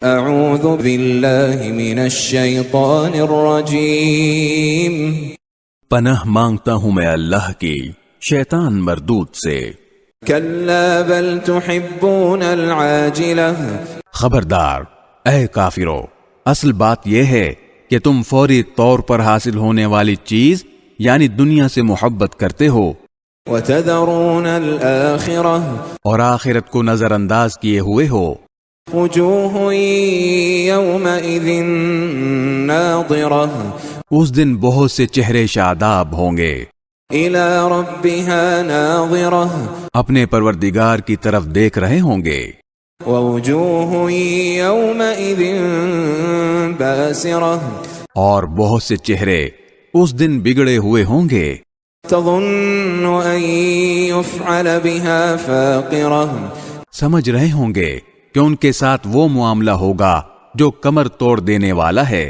اعوذ باللہ من الشیطان الرجیم، پناہ مانگتا ہوں میں اللہ کی شیطان مردود سے۔ کلا بل تحبون العاجلہ، خبردار اے کافرو، اصل بات یہ ہے کہ تم فوری طور پر حاصل ہونے والی چیز یعنی دنیا سے محبت کرتے ہو، وتذرون الآخرہ، اور آخرت کو نظر انداز کیے ہوئے ہو۔ وجوہ یومئذ ناظرہ، اس دن بہت سے چہرے شاداب ہوں گے، الی ربها ناظرہ، اپنے پروردگار کی طرف دیکھ رہے ہوں گے۔ ووجوہ یومئذ باسرہ، اور بہت سے چہرے اس دن بگڑے ہوئے ہوں گے، تظن ان یفعل بها فاقرہ، سمجھ رہے ہوں گے کہ ان کے ساتھ وہ معاملہ ہوگا جو کمر توڑ دینے والا ہے۔